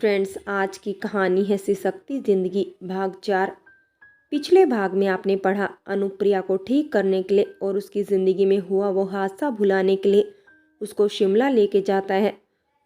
Friends, आज की कहानी है सिसकती जिंदगी भाग 4। पिछले भाग में आपने पढ़ा अनुप्रिया को ठीक करने के लिए और उसकी ज़िंदगी में हुआ वो हादसा भुलाने के लिए उसको शिमला लेके जाता है।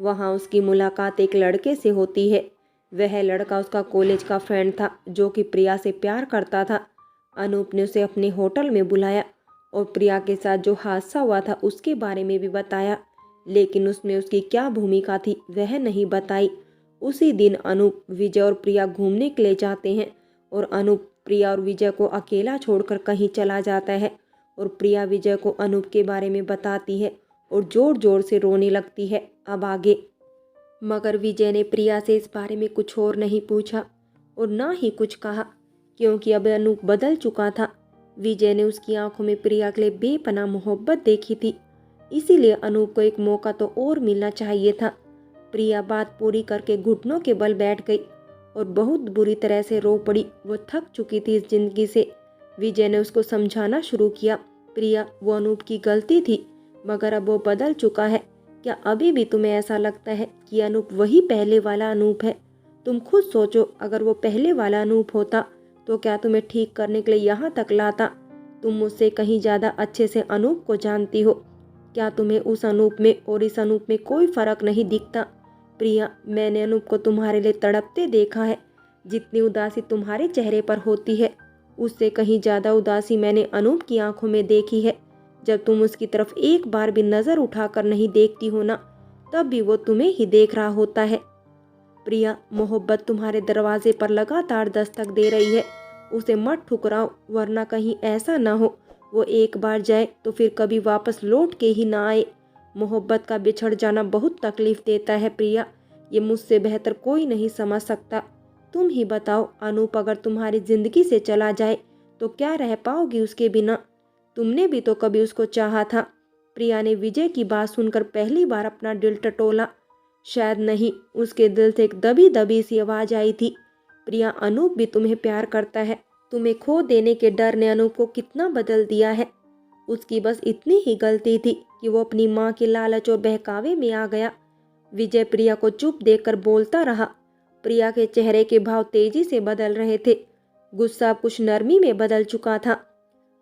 वहाँ उसकी मुलाकात एक लड़के से होती है। वह लड़का उसका कॉलेज का फ्रेंड था जो कि प्रिया से प्यार करता था। अनूप ने उसे अपने होटल में बुलाया और प्रिया के साथ जो हादसा हुआ था उसके बारे में भी बताया, लेकिन उसमें उसकी क्या भूमिका थी वह नहीं बताई। उसी दिन अनूप, विजय और प्रिया घूमने के लिए जाते हैं और अनूप प्रिया और विजय को अकेला छोड़कर कहीं चला जाता है और प्रिया विजय को अनूप के बारे में बताती है और जोर जोर से रोने लगती है। अब आगे। मगर विजय ने प्रिया से इस बारे में कुछ और नहीं पूछा और ना ही कुछ कहा, क्योंकि अब अनूप बदल चुका था। विजय ने उसकी आंखों में प्रिया के लिए बेपनाह मोहब्बत देखी थी, इसीलिए अनूप को एक मौका तो और मिलना चाहिए था। प्रिया बात पूरी करके घुटनों के बल बैठ गई और बहुत बुरी तरह से रो पड़ी। वो थक चुकी थी इस जिंदगी से। विजय ने उसको समझाना शुरू किया, प्रिया, वो अनूप की गलती थी, मगर अब वो बदल चुका है। क्या अभी भी तुम्हें ऐसा लगता है कि अनूप वही पहले वाला अनूप है? तुम खुद सोचो, अगर वो पहले वाला अनूप होता तो क्या तुम्हें ठीक करने के लिए यहाँ तक लाता? तुम मुझसे कहीं ज्यादा अच्छे से अनूप को जानती हो। क्या तुम्हें उस अनूप में और इस अनूप में कोई फर्क नहीं दिखता? प्रिया, मैंने अनूप को तुम्हारे लिए तड़पते देखा है। जितनी उदासी तुम्हारे चेहरे पर होती है, उससे कहीं ज्यादा उदासी मैंने अनूप की आंखों में देखी है। जब तुम उसकी तरफ एक बार भी नजर उठाकर नहीं देखती हो ना, तब भी वो तुम्हें ही देख रहा होता है। प्रिया, मोहब्बत तुम्हारे दरवाजे पर लगातार दस्तक दे रही है, उसे मत ठुकराओ, वरना कहीं ऐसा ना हो वो एक बार जाए तो फिर कभी वापस लौट के ही ना आए। मोहब्बत का बिछड़ जाना बहुत तकलीफ देता है प्रिया, ये मुझसे बेहतर कोई नहीं समझ सकता। तुम ही बताओ, अनूप अगर तुम्हारी जिंदगी से चला जाए तो क्या रह पाओगी उसके बिना? तुमने भी तो कभी उसको चाहा था। प्रिया ने विजय की बात सुनकर पहली बार अपना दिल टटोला। शायद नहीं, उसके दिल से एक दबी दबी सी आवाज आई थी, प्रिया, अनूप भी तुम्हें प्यार करता है। तुम्हें खो देने के डर ने अनूप को कितना बदल दिया है। उसकी बस इतनी ही गलती थी कि वो अपनी माँ के लालच और बहकावे में आ गया। विजय प्रिया को चुप देखकर बोलता रहा। प्रिया के चेहरे के भाव तेजी से बदल रहे थे। गुस्सा कुछ नरमी में बदल चुका था।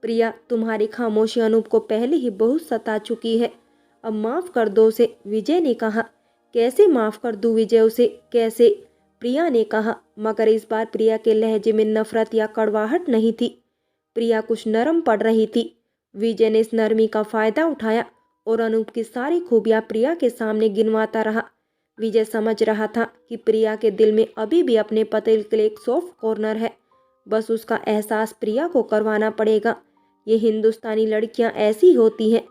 प्रिया, तुम्हारी खामोशी अनूप को पहले ही बहुत सता चुकी है, अब माफ कर दो उसे, विजय ने कहा। कैसे माफ कर दूं विजय उसे, कैसे? प्रिया ने कहा, मगर इस बार प्रिया के लहजे में नफरत या कड़वाहट नहीं थी। प्रिया कुछ नरम पड़ रही थी। विजय ने इस नरमी का फायदा उठाया और अनूप की सारी खूबियां प्रिया के सामने गिनवाता रहा। विजय समझ रहा था कि प्रिया के दिल में अभी भी अपने पति के लिए एक सॉफ्ट कॉर्नर है, बस उसका एहसास प्रिया को करवाना पड़ेगा। ये हिंदुस्तानी लड़कियां ऐसी होती हैं,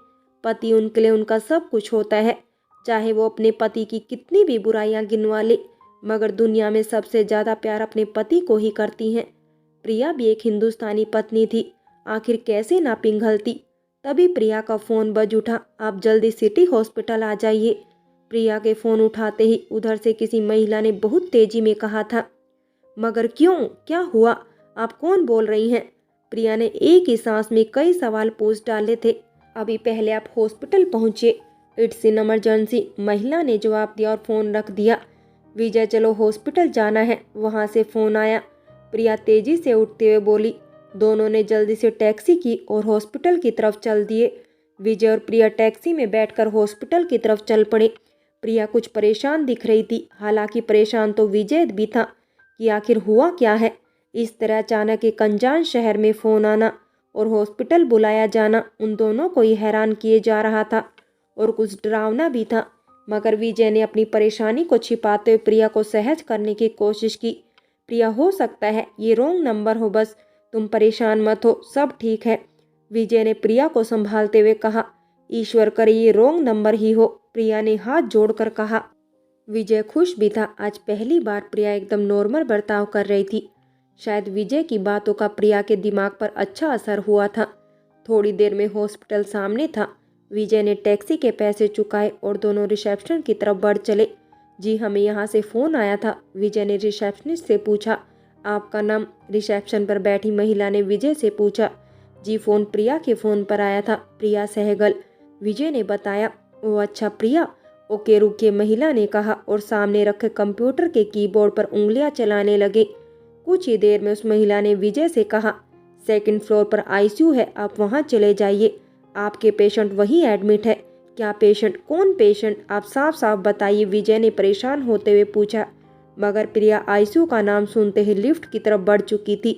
पति उनके लिए उनका सब कुछ होता है, चाहे वो अपने पति की कितनी भी बुराइयां गिनवा ले, मगर दुनिया में सबसे ज्यादा प्यार अपने पति को ही करती हैं। प्रिया भी एक हिंदुस्तानी पत्नी थी, आखिर कैसे ना पिघलती। तभी प्रिया का फोन बज उठा। आप जल्दी सिटी हॉस्पिटल आ जाइए। प्रिया के फोन उठाते ही उधर से किसी महिला ने बहुत तेजी में कहा था। मगर क्यों, क्या हुआ? आप कौन बोल रही हैं? प्रिया ने एक ही सांस में कई सवाल पूछ डाले थे। अभी पहले आप हॉस्पिटल पहुंचे, इट्स इन इमरजेंसी, महिला ने जवाब दिया और फोन रख दिया। विजय, चलो हॉस्पिटल जाना है, वहां से फोन आया। प्रिया तेजी से उठते हुए बोली। दोनों ने जल्दी से टैक्सी की और हॉस्पिटल की तरफ चल दिए। विजय और प्रिया टैक्सी में बैठकर हॉस्पिटल की तरफ चल पड़े। प्रिया कुछ परेशान दिख रही थी, हालांकि परेशान तो विजय भी था कि आखिर हुआ क्या है। इस तरह अचानक एक अनजान शहर में फोन आना और हॉस्पिटल बुलाया जाना उन दोनों को ही हैरान किए जा रहा था और कुछ डरावना भी था। मगर विजय ने अपनी परेशानी को छिपाते हुए प्रिया को सहज करने की कोशिश की। प्रिया, हो सकता है ये रॉन्ग नंबर हो, बस तुम परेशान मत हो, सब ठीक है, विजय ने प्रिया को संभालते हुए कहा। ईश्वर करे ये रॉन्ग नंबर ही हो, प्रिया ने हाथ जोड़कर कहा। विजय खुश भी था। आज पहली बार प्रिया एकदम नॉर्मल बर्ताव कर रही थी। शायद विजय की बातों का प्रिया के दिमाग पर अच्छा असर हुआ था। थोड़ी देर में हॉस्पिटल सामने था। विजय ने टैक्सी के पैसे चुकाए और दोनों रिसेप्शन की तरफ बढ़ चले। जी, हमें यहाँ से फ़ोन आया था, विजय ने रिसेप्शनिस्ट से पूछा। आपका नाम? रिसेप्शन पर बैठी महिला ने विजय से पूछा। जी, फ़ोन प्रिया के फ़ोन पर आया था, प्रिया सहगल, विजय ने बताया। ओ अच्छा प्रिया, ओके रुकिए, महिला ने कहा और सामने रखे कंप्यूटर के कीबोर्ड पर उंगलियां चलाने लगे। कुछ ही देर में उस महिला ने विजय से कहा, सेकंड फ्लोर पर आईसीयू है, आप वहां चले जाइए। आपके पेशेंट वहीं एडमिट है। क्या पेशेंट? कौन पेशेंट? आप साफ साफ बताइए, विजय ने परेशान होते हुए पूछा। मगर प्रिया आईसीयू का नाम सुनते ही लिफ्ट की तरफ बढ़ चुकी थी।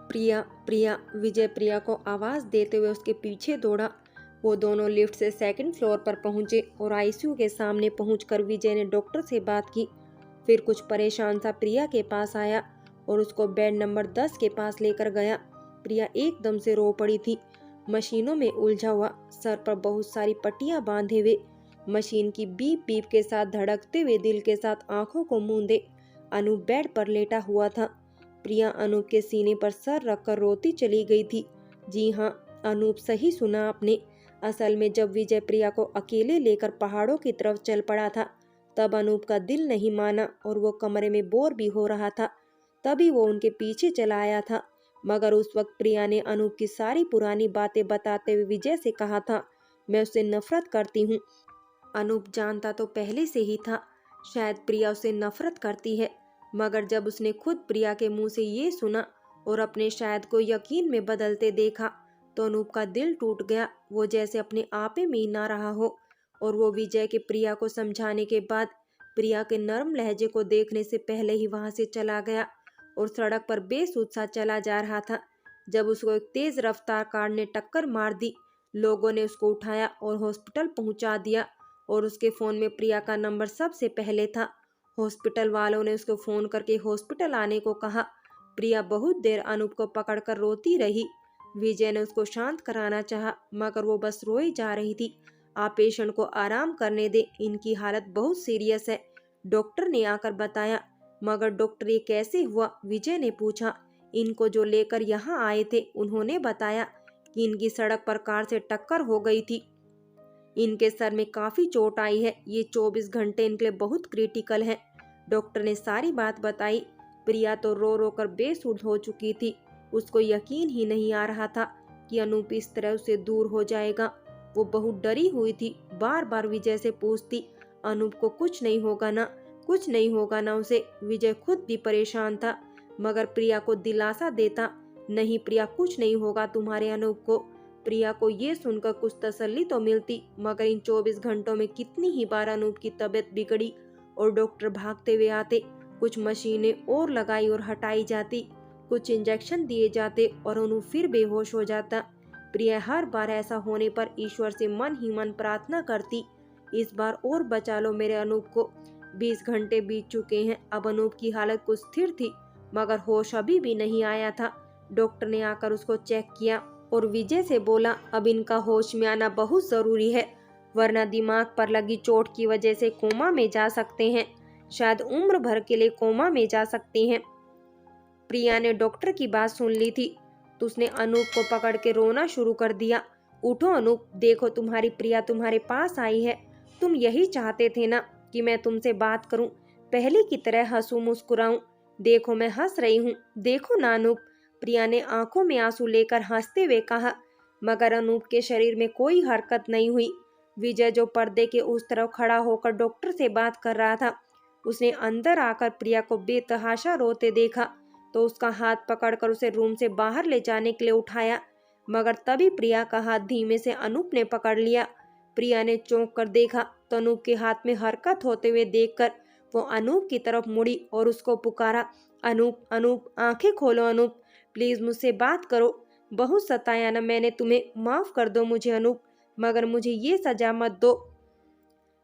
प्रिया, प्रिया, विजय प्रिया को आवाज देते हुए उसके पीछे दौड़ा। वो दोनों लिफ्ट से सेकंड फ्लोर पर पहुंचे और आईसीयू के सामने पहुंचकर विजय ने डॉक्टर से बात की। फिर कुछ परेशान सा प्रिया के पास आया और उसको बेड नंबर 10 के पास लेकर गया। प्रिया एकदम से रो पड़ी थी, मशीनों में उलझा हुआ, सर पर बहुत सारी पट्टियां बांधे हुए, मशीन की बीप बीप के साथ धड़कते हुए दिल के साथ आंखों को मूंदे अनूप बेड पर लेटा हुआ था। प्रिया अनूप के सीने पर सर रखकर रोती चली गई थी। जी हाँ, अनूप, सही सुना आपने। असल में जब विजय प्रिया को अकेले लेकर पहाड़ों की तरफ चल पड़ा था, तब अनूप का दिल नहीं माना और वो कमरे में बोर भी हो रहा था। तभी वो उनके पीछे चला आया था। मगर उस वक्त प्रिया ने अनूप की सारी पुरानी बातें बताते हुए विजय से कहा था, मैं उससे नफरत करती हूँ। अनूप जानता तो पहले से ही था, शायद प्रिया उसे नफरत करती है। मगर जब उसने खुद प्रिया के मुंह से ये सुना और अपने शायद को यकीन में बदलते देखा, तो अनूप का दिल टूट गया। वो जैसे अपने आपे में ही ना रहा हो। और वो विजय के प्रिया को समझाने के बाद प्रिया के नरम लहजे को देखने से पहले ही वहां से चला गया और सड़क पर बेसुध सा चला जा रहा था। जब उसको एक तेज रफ्तार कार ने टक्कर मार दी, लोगों ने उसको उठाया और हॉस्पिटल पहुंचा दिया और उसके फोन में प्रिया का नंबर सबसे पहले था। हॉस्पिटल वालों ने उसको फोन करके हॉस्पिटल आने को कहा। प्रिया बहुत देर अनूप को पकड़कर रोती रही। विजय ने उसको शांत कराना चाहा, मगर वो बस रोई जा रही थी। आप पेशेंट को आराम करने दे, इनकी हालत बहुत सीरियस है, डॉक्टर ने आकर बताया। मगर डॉक्टर, ये कैसे हुआ? विजय ने पूछा। इनको जो लेकर यहाँ आए थे, उन्होंने बताया कि इनकी सड़क पर कार से टक्कर हो गई थी। इनके सर में काफी चोट आई है, ये 24 घंटे इनके लिए बहुत क्रिटिकल है। डॉक्टर ने सारी बात बताई। प्रिया तो रो रो कर बेसुध हो चुकी थी। उसको यकीन ही नहीं आ रहा था कि अनूप इस तरह उससे दूर हो जाएगा। वो बहुत डरी हुई थी, बार बार विजय से पूछती, अनूप को कुछ नहीं होगा ना, कुछ नहीं होगा ना उसे। विजय खुद भी परेशान था, मगर प्रिया को दिलासा देता, नहीं प्रिया, कुछ नहीं होगा तुम्हारे अनूप को। प्रिया को ये सुनकर कुछ तसल्ली तो मिलती, मगर इन 24 घंटों में कितनी ही बार अनूप की तबीयत बिगड़ी और डॉक्टर भागते हुए आते, कुछ मशीनें और लगाई और हटाई जाती, कुछ इंजेक्शन दिए जाते और अनूप फिर बेहोश हो जाता। प्रिया हर बार ऐसा होने पर ईश्वर से मन ही मन प्रार्थना करती, इस बार और बचा लो मेरे अनूप को। 20 घंटे बीत चुके हैं, अब अनूप की हालत कुछ स्थिर थी, मगर होश अभी भी नहीं आया था। डॉक्टर ने आकर उसको चेक किया और विजय से बोला, अब इनका होश में आना बहुत जरूरी है, वरना दिमाग पर लगी चोट की वजह से कोमा में जा सकते हैं, शायद उम्र भर के लिए कोमा में जा सकते हैं। प्रिया ने डॉक्टर की बात सुन ली थी तो उसने अनूप को पकड़ के रोना शुरू कर दिया। उठो अनूप, देखो तुम्हारी प्रिया तुम्हारे पास आई है। तुम यही चाहते थे ना कि मैं तुमसे बात करूं, पहले की तरह हंसूं मुस्कुराऊं। देखो मैं हंस रही हूँ, देखो ना अनूप। प्रिया ने आंखों में आंसू लेकर हंसते हुए कहा। मगर अनूप के शरीर में कोई हरकत नहीं हुई। विजय जो पर्दे के उस तरफ खड़ा होकर डॉक्टर से बात कर रहा था, उसने अंदर आकर प्रिया को बेतहाशा रोते देखा तो उसका हाथ पकड़कर उसे रूम से बाहर ले जाने के लिए उठाया। मगर तभी प्रिया का हाथ धीमे से अनूप ने पकड़ लिया। प्रिया ने चौंक कर देखा तो अनूप के हाथ में हरकत होते हुए देखकर वो अनूप की तरफ मुड़ी और उसको पुकारा, अनूप, अनूप, आंखें खोलो अनूप, प्लीज मुझसे बात करो। बहुत सताया ना मैंने तुम्हें, माफ कर दो मुझे अनूप, मगर मुझे ये सजा मत दो।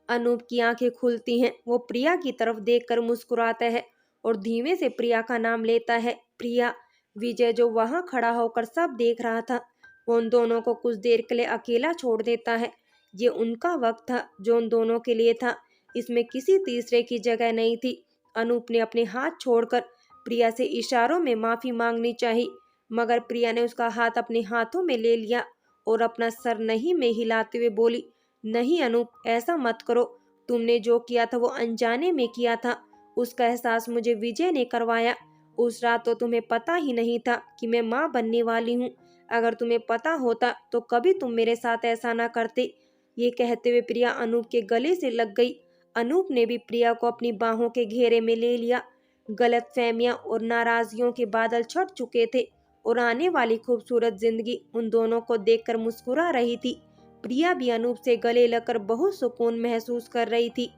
अनूप की आंखें खुलती हैं, वो प्रिया की तरफ देखकर मुस्कुराता है और धीमे से प्रिया का नाम लेता है, प्रिया। विजय जो वहां खड़ा होकर सब देख रहा था, वो उन दोनों को कुछ देर के लिए अकेला छोड़ देता है। ये उनका वक्त था जो उन दोनों के लिए था, इसमें किसी तीसरे की जगह नहीं थी। अनूप ने अपने हाथ छोड़कर प्रिया से इशारों में माफी मांगनी चाही, मगर प्रिया ने उसका हाथ अपने हाथों में ले लिया और अपना सर नहीं में हिलाते हुए बोली, नहीं अनूप, ऐसा मत करो, तुमने जो किया था वो अनजाने में किया था, उसका एहसास मुझे विजय ने करवाया। उस रात तो तुम्हें पता ही नहीं था कि मैं माँ बनने वाली हूँ, अगर तुम्हें पता होता तो कभी तुम मेरे साथ ऐसा ना करते। ये कहते हुए प्रिया अनूप के गले से लग गई। अनूप ने भी प्रिया को अपनी बाहों के घेरे में ले लिया। गलतफहमियां और नाराजगियों के बादल छट चुके थे और आने वाली खूबसूरत जिंदगी उन दोनों को देखकर मुस्कुरा रही थी। प्रिया भी अनूप से गले लगकर बहुत सुकून महसूस कर रही थी।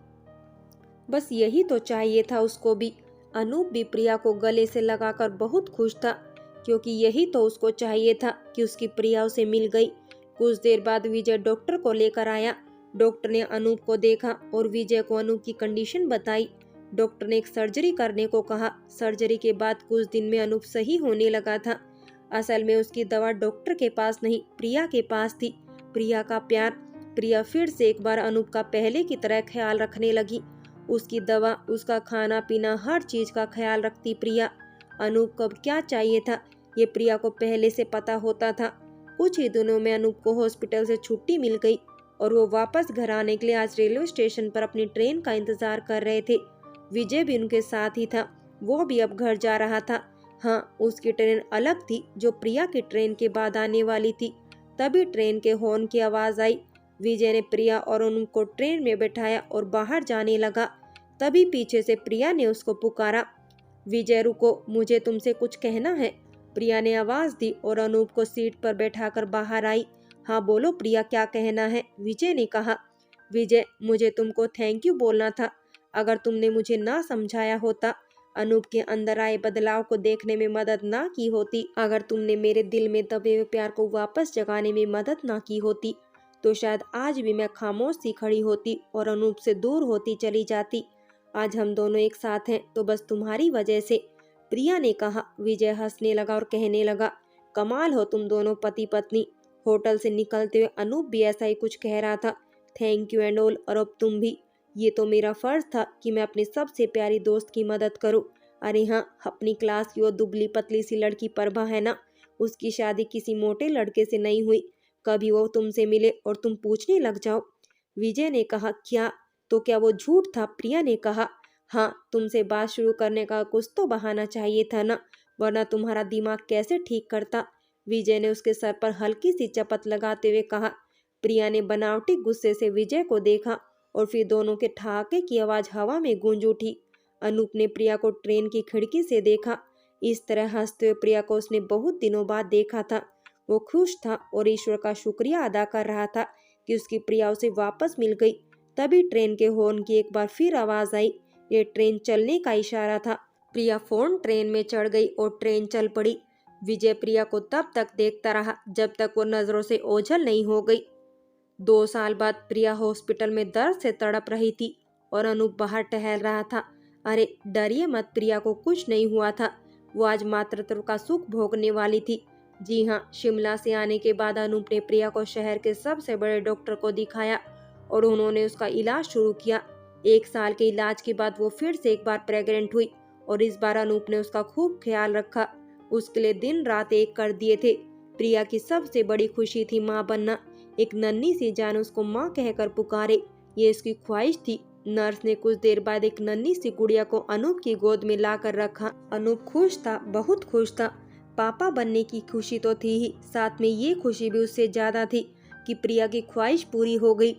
बस यही तो चाहिए था उसको भी। अनूप भी प्रिया को गले से लगाकर बहुत खुश था, क्योंकि यही तो उसको चाहिए था कि उसकी प्रिया उसे मिल गई। कुछ देर बाद विजय डॉक्टर को लेकर आया। डॉक्टर ने अनूप को देखा और विजय को अनूप की कंडीशन बताई। डॉक्टर ने एक सर्जरी करने को कहा। सर्जरी के बाद कुछ दिन में अनूप सही होने लगा था। असल में उसकी दवा डॉक्टर के पास नहीं, प्रिया के पास थी। प्रिया का प्यार। प्रिया फिर से एक बार अनूप का पहले की तरह ख्याल रखने लगी। उसकी दवा, उसका खाना पीना, हर चीज का ख्याल रखती प्रिया। अनूप को अब क्या चाहिए था, ये प्रिया को पहले से पता होता था। कुछ ही दिनों में अनूप को हॉस्पिटल से छुट्टी मिल गई और वो वापस घर आने के लिए आज रेलवे स्टेशन पर अपनी ट्रेन का इंतजार कर रहे थे। विजय भी उनके साथ ही था। वो भी अब घर जा रहा था। हाँ, उसकी ट्रेन अलग थी, जो प्रिया की ट्रेन के बाद आने वाली थी। तभी ट्रेन के हॉर्न की आवाज आई। विजय ने प्रिया और अनूप को ट्रेन में बैठाया और बाहर जाने लगा। तभी पीछे से प्रिया ने उसको पुकारा, विजय रुको, मुझे तुमसे कुछ कहना है। प्रिया ने आवाज दी और अनूप को सीट पर बैठाकर बाहर आई। हाँ बोलो प्रिया, क्या कहना है, विजय ने कहा। विजय, मुझे तुमको थैंक यू बोलना था। अगर तुमने मुझे ना समझाया होता, अनूप के अंदर आए बदलाव को देखने में मदद ना की होती, अगर तुमने मेरे दिल में दबे हुए प्यार को वापस जगाने में मदद ना की होती, तो शायद आज भी मैं खामोश सी खड़ी होती और अनूप से दूर होती चली जाती। आज हम दोनों एक साथ हैं तो बस तुम्हारी वजह से, प्रिया ने कहा। विजय हंसने लगा और कहने लगा, कमाल हो तुम दोनों पति पत्नी। होटल से निकलते हुए अनूप भी ऐसा ही कुछ कह रहा था, थैंक यू एंड ऑल, और अब तुम भी। ये तो मेरा फर्ज था कि मैं अपनी सबसे प्यारी दोस्त की मदद करूं। अरे हाँ, अपनी क्लास की वो दुबली पतली सी लड़की प्रभा है ना, उसकी शादी किसी मोटे लड़के से नहीं हुई। कभी वो तुमसे मिले और तुम पूछने लग जाओ। विजय ने कहा, क्या? तो क्या वो झूठ था? प्रिया ने कहा, हाँ, तुमसे बात शुरू करने का कुछ तो बहाना चाहिए था ना, वरना तुम्हारा दिमाग कैसे ठीक करता। विजय ने उसके सर पर हल्की सी चपत लगाते हुए कहा। प्रिया ने बनावटी गुस्से से विजय को देखा और फिर दोनों के ठहाके की आवाज हवा में गूंज उठी। अनूप ने प्रिया को ट्रेन की खिड़की से देखा। इस तरह हंसते हुए प्रिया को उसने बहुत दिनों बाद देखा था। वो खुश था और ईश्वर का शुक्रिया अदा कर रहा था कि उसकी प्रिया उसे वापस मिल गई। तभी ट्रेन के हॉर्न की एक बार फिर आवाज आई। ये ट्रेन चलने का इशारा था। प्रिया फौरन ट्रेन में चढ़ गई और ट्रेन चल पड़ी। विजय प्रिया को तब तक देखता रहा जब तक वो नजरों से ओझल नहीं हो गई। 2 साल बाद प्रिया हॉस्पिटल में दर्द से तड़प रही थी और अनूप बाहर टहल रहा था। अरे डरिए मत, प्रिया को कुछ नहीं हुआ था। वो आज मातृत्व का सुख भोगने वाली थी। जी हाँ, शिमला से आने के बाद अनूप ने प्रिया को शहर के सबसे बड़े डॉक्टर को दिखाया और उन्होंने उसका इलाज शुरू किया। 1 साल के इलाज के बाद वो फिर से एक बार प्रेग्नेंट हुई और इस बार अनूप ने उसका खूब ख्याल रखा। उसके लिए दिन रात एक कर दिए थे। प्रिया की सबसे बड़ी खुशी थी माँ बनना। एक नन्ही सी जान उसको माँ कहकर पुकारे, ये इसकी ख्वाहिश थी। नर्स ने कुछ देर बाद एक नन्ही सी गुड़िया को अनूप की गोद में लाकर रखा। अनूप खुश था, बहुत खुश था। पापा बनने की खुशी तो थी ही, साथ में ये खुशी भी उससे ज्यादा थी कि प्रिया की ख्वाहिश पूरी हो गई।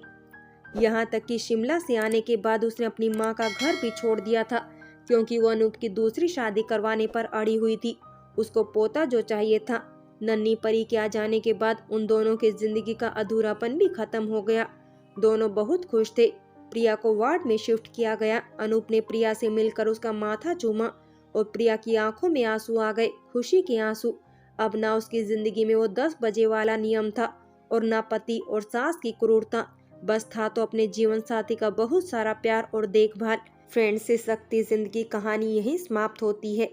यहाँ तक कि शिमला से आने के बाद उसने अपनी माँ का घर भी छोड़ दिया था, क्योंकि वो अनूप की दूसरी शादी करवाने पर अड़ी हुई थी। उसको पोता जो चाहिए था। नन्ही परी के आ जाने के बाद उन दोनों की जिंदगी का अधूरापन भी खत्म हो गया। दोनों बहुत खुश थे। प्रिया को वार्ड में शिफ्ट किया गया। अनूप ने प्रिया से मिलकर उसका माथा चूमा और प्रिया की आंखों में आंसू आ गए, खुशी के आंसू। अब ना उसकी जिंदगी में वो 10 बजे वाला नियम था और ना पति और सास की क्रूरता, बस था तो अपने जीवन साथी का बहुत सारा प्यार और देखभाल। फ्रेंड्स, से सकती जिंदगी कहानी यहीं समाप्त होती है।